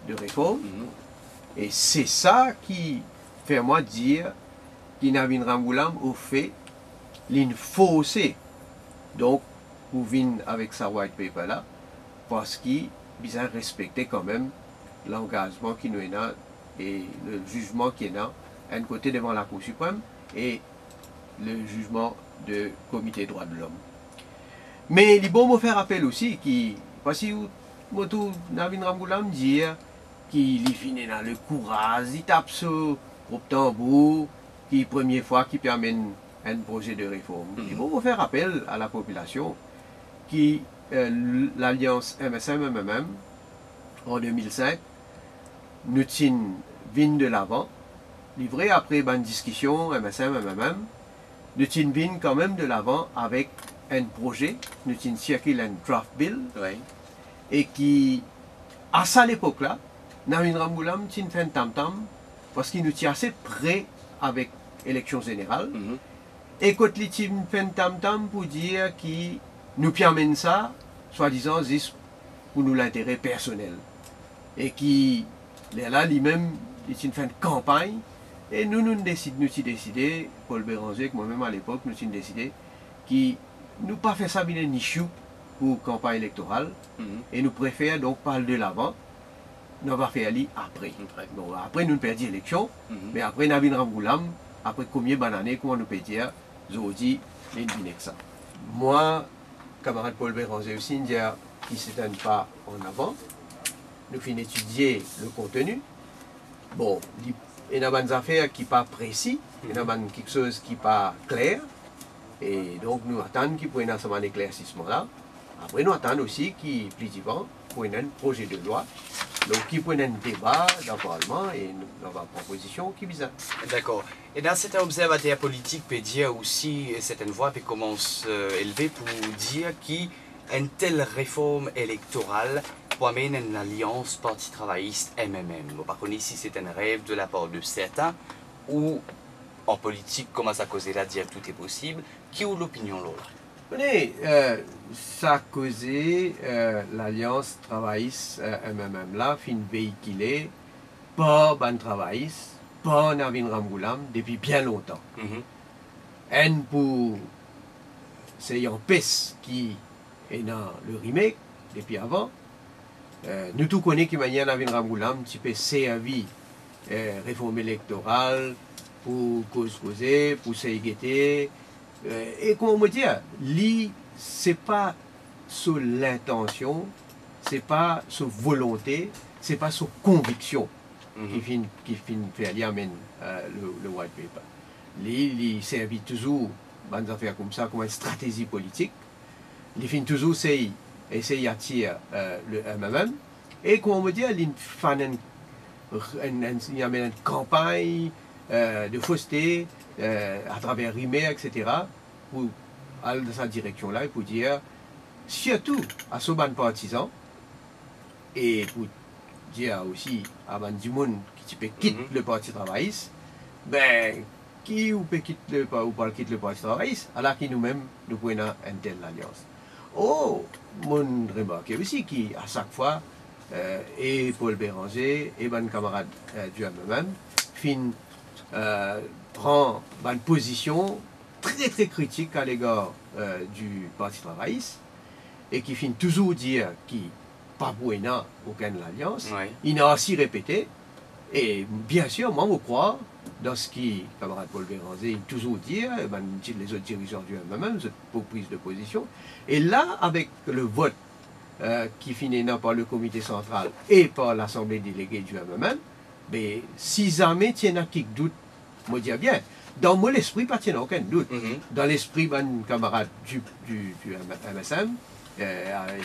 de réforme. Et c'est ça qui fait moi dire qu'il Navin Ramgoolam au fait l'infaussé. Donc, vous venez avec sa white paper là, parce qu'il a respecté quand même l'engagement qui nous est là et le jugement qui est là, un côté devant la Cour suprême et le jugement du Comité des droits de l'homme. Mais il est bon me faire appel aussi, qui, parce que Navin Ramgoolam dit qu'il finit dans le courage, il tape sur le tambour, qui première fois qui permet un projet de réforme. Il est bon me faire appel à la population qui l'alliance MSM-MMM en 2005 nous tient vine de l'avant, livré après une discussion MSM-MMM, nous tient vine quand même de l'avant avec un projet, nous tient circulé un draft bill, et qui, à ça l'époque-là, Navin Ramgoolam tient fait un tam-tam parce qu'il nous tient assez près avec l'élection générale. Et quand il tient fait un tam-tam pour dire qu'il nous permet ça, soi-disant, pour nous l'intérêt personnel. Et qui, là, lui-même, il tient fait une campagne. Et nous avons décidé, Paul Béranger, moi-même à l'époque, nous avons décidé qu'il nous pas fait ça bien ni chou pour campagne électorale. Et nous préférons donc parler de l'avant. Nous va faire aller après. Donc, après, nous perdons l'élection. Mais après, Navin Ramgoolam, après combien d'années, comment nous peut dire, Zodi, les ça. Moi, camarade Paul Béranger aussi, dire qui ne s'éteint pas en avant. Nous finissons étudier le contenu. Bon, il y a des affaires qui ne sont pas précises, il y a quelque chose qui n'est pas clair. Et donc, nous attendons qu'il y ait un éclaircissement là. Après, nous attendons aussi qu'il y ait plus vivant pour un projet de loi. Donc, qui prennent un débat dans le Parlement et dans la proposition qui vise. D'accord. Et dans cet observateur politique, peut dire aussi, certaines voix peut commencer à élever pour dire qu'une telle réforme électorale pour amener une alliance parti travailliste MMM. Par contre, si c'est un rêve de la part de certains, ou en politique, commence à causer là, dire tout est possible, qui a l'opinion là? Ça a causé l'alliance travailliste MMM là, fin véhiculée par ban travailliste, par Navin Ramgoolam depuis bien longtemps. Un pour c'est un peste qui est dans le remake depuis avant. Nous tous connaissons que manière Navin Ramgoolam tu peux servir réforme électorale pour causer, pour s'égayer. Et comment me dire, ce n'est pas sur l'intention, ce n'est pas sur volonté, ce n'est pas sur conviction qui finit faire amène le white paper. Il servit toujours des affaires comme ça, comme une stratégie politique. Il finit toujours essayer d'attirer le MMM. Et comment me dire, il amène une campagne de fausseté à travers Rimet, etc. pour aller dans cette direction-là et pour dire, surtout à ce ban partisan, et pour dire aussi à du monde qui peut quitter le Parti travailliste, ben, qui ou peut quitter le Parti travailliste, alors que nous-mêmes, nous prenons une telle alliance. Oh, mon remarque aussi, qui à chaque fois, et Paul Béranger, et mon camarade du MMM, prend une position très très critique à l'égard du Parti travailliste et qui finit toujours dire qu'il pas pour aucune alliance. Il a aussi répété et bien sûr, moi je crois dans ce qui, camarade Paul Béranger, toujours dit, les autres dirigeants du MMM, pour prise de position. Et là, avec le vote qui finit par le comité central et par l'assemblée déléguée du MMM, ben, si jamais il y a qui doute, moi dis bien, dans mon esprit, pas il aucun doute. Dans l'esprit d'un camarade du MSM,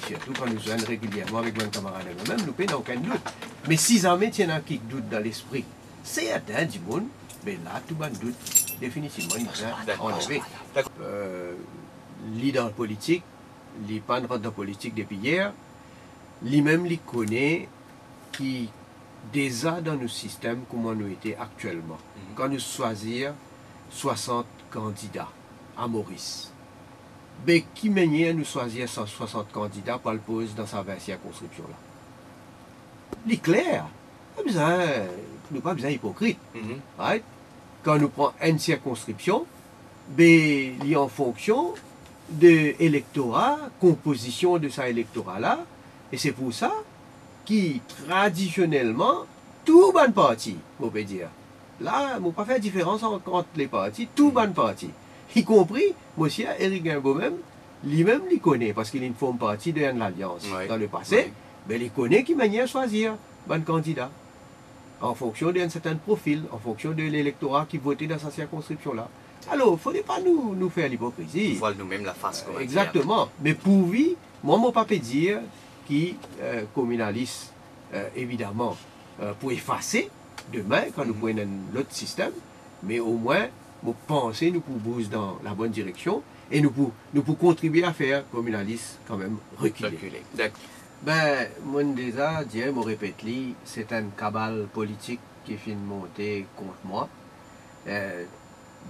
surtout quand nous sommes régulièrement avec un camarade MMM, nous n'avons aucun doute. Mais si jamais il y a qui doute dans l'esprit, c'est atteint du monde, mais là, tout le monde doute, définitivement, il est enlevé. Leader politique, les pas dans la politique depuis hier, lui-même, il connaît qui déjà dans nos systèmes, comment nous étions actuellement. Quand nous choisir 60 candidats à Maurice, mais qui manière nous choisir 160 candidats pour le poser dans sa circonscription là? il est clair. Nous n'avons pas besoin hypocrite. Right? Quand nous prenons une circonscription, il est en fonction de l'électorat, composition de ça électorat-là, et c'est pour ça qui traditionnellement, tout bon parti, on peut dire. Là, on ne peut pas faire différence entre les partis, tout bon parti. Y compris, monsieur Éric Guimbaud même, lui-même, il connaît, parce qu'il est une forme partie de l'Alliance dans le passé, mais il connaît qui manière choisir bon candidat, en fonction d'un certain profil, en fonction de l'électorat qui votait dans sa circonscription-là. Alors, il ne faudrait pas nous faire l'hypocrisie. Nous voilons nous-mêmes la face. Exactement. Mais pour lui, moi, je ne peux pas dire qui communaliste, évidemment, pour effacer demain, quand nous prenons l'autre système, mais au moins, nous pensons, nous pouvons bouger dans la bonne direction et nous pouvons contribuer à faire communaliste quand même reculer. Ben, moi déjà, je me répète, c'est une cabale politique qui finit de monter contre moi.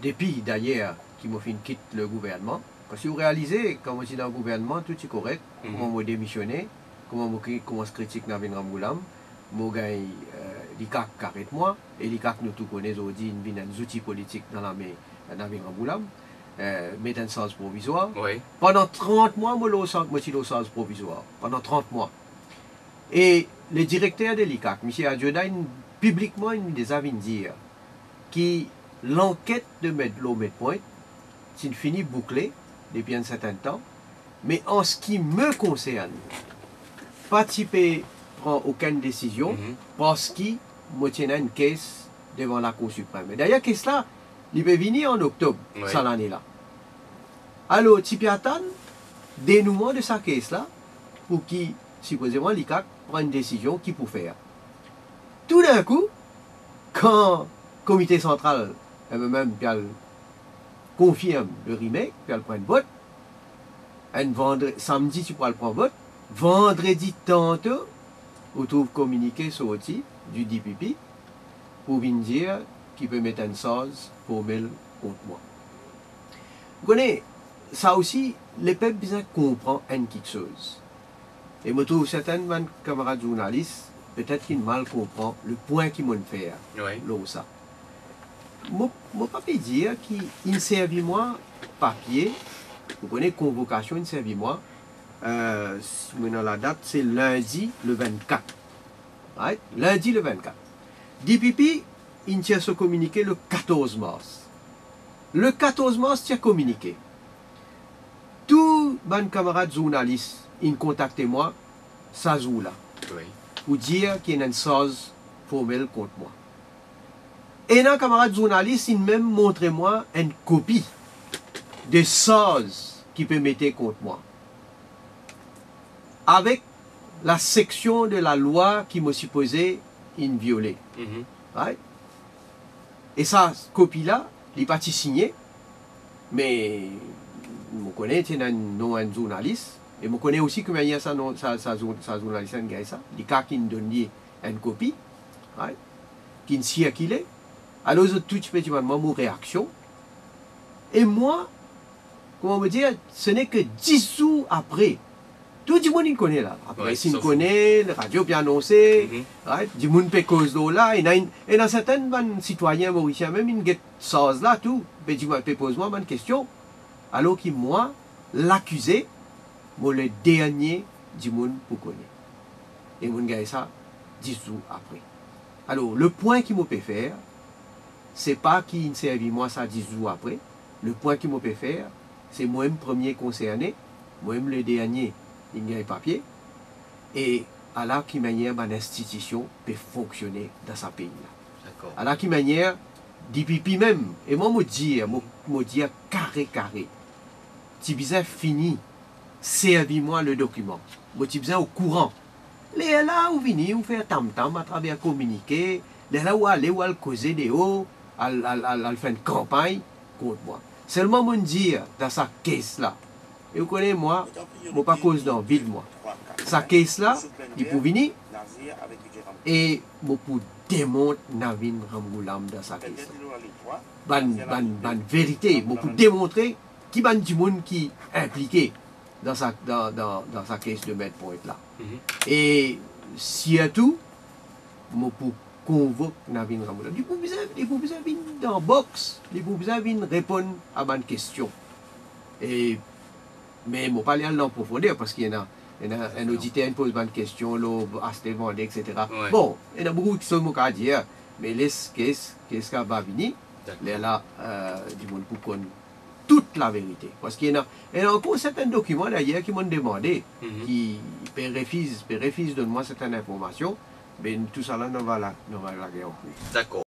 Depuis d'ailleurs, qui m'a fait quitte le gouvernement. Parce que vous réalisez, quand je suis dans le gouvernement, tout est correct. Comment je démissionné, comment je commence à critiquer Navin Ramgoulam, je gagne l'ICAC qui arrête moi, et l'ICAC nous tous connaissons aujourd'hui, il y a des outils politiques dans la main de Navin Ramgoulam, mettre un sens provisoire. Oui. Pendant 30 mois, je suis au sens provisoire. Pendant 30 mois. Et le directeur de l'ICAC, M. Adjodain, publiquement, il nous a dire que l'enquête de Medpoint, c'est fini bouclée depuis un certain temps, mais en ce qui me concerne, pas typé prend aucune décision parce qu'il me tient une caisse devant la Cour suprême. D'ailleurs, caisse là, il peut venir en octobre, ça l'année là. Alors, Tipi attend dénouement de sa caisse là pour qui, supposément, l'ICAC prend une décision qu'il peut faire. Tout d'un coup, quand le comité central même confirme le remake, puis elle prend une vote, samedi tu pourras le prendre vote, vendredi tantôt, on trouve communiqué sorti du DPP pour venir dire qu'il peut mettre une sauce formelle contre moi. Vous connaissez, ça aussi, les peuples besoin comprendre quelque chose. Et je trouve certains camarades journalistes, peut-être qu'ils mal comprennent le point qu'ils m'ont fait. Là ça. Je ne peux pas dire qu'il servi moi papier, vous connaissez convocation, il servi moi. Si maintenant la date, c'est lundi le 24. Right? Lundi le 24. DPP, il tient se communiqué le 14 mars. Le 14 mars, il a communiqué. Tous mes camarades journalistes, ils contactent moi, ça joue là, pour dire qu'il y a une chose formelle contre moi. Et un camarade journaliste, il même montré moi une copie de choses qui peut mettre contre moi. Avec la section de la loi qui me supposait une violée. Right? Et ça, copie-là, il n'est pas signé, mais je connais un journaliste, et je connais aussi que il y a sa journaliste il y a qui donne une copie, right? Qui circule. Alors, tout petit mon réaction. Et moi, comment me dire, ce n'est que 10 jours après. Tout le monde connaît là. Après, s'il connaît, la radio bien annoncé, du monde peut cause là. Et dans certains citoyens mauriciens, même une chose là, tout, peut poser moi une question. Alors que moi, l'accusé, moi le dernier du monde pour connaître. Et mon gars, ça, 10 jours après. Alors, le point qu'il me peut faire, c'est pas qu'il ne servi moi ça 10 jours après. Le point qu'il me peut faire, c'est moi-même premier concerné, moi-même le dernier, il y a un papier, et à la qui manière mon institution peut fonctionner dans ce pays-là. À la qui manière, DPP même, et moi me dire carré, si bien fini, servis-moi le document, moi si bien au courant. Les là où venir, où faire tam-tam à travers communiquer, les là où aller, où aller causer des hauts, à faire une campagne contre moi. Seulement me dire dans sa caisse-là, et vous connaissez moi, je ne pas cause dans vide moi. Sa caisse-là, il peut venir, et je peux démontrer Navin Ramgoulam dans sa caisse-là. Ban vérité, je peux démontrer qui est du monde qui est impliqué dans sa caisse de Medpoint là. Et surtout, pour convoquer Navin Ramboula. Les besoin venir dans la box, les besoin venir répondre à bonne question. Et mais je ne vais pas aller en profondeur parce qu'il y a un auditeur qui pose une question, acheter, vendre, etc. Ouais. Bon, il y a beaucoup de choses à dire, mais qu'est-ce qui va venir? Là, du monde pour connaître toute la vérité. Parce qu'il y a encore certains documents d'ailleurs qui m'ont demandé, qui refusent de moi certaines informations, mais tout ça là, on va la guerre. D'accord.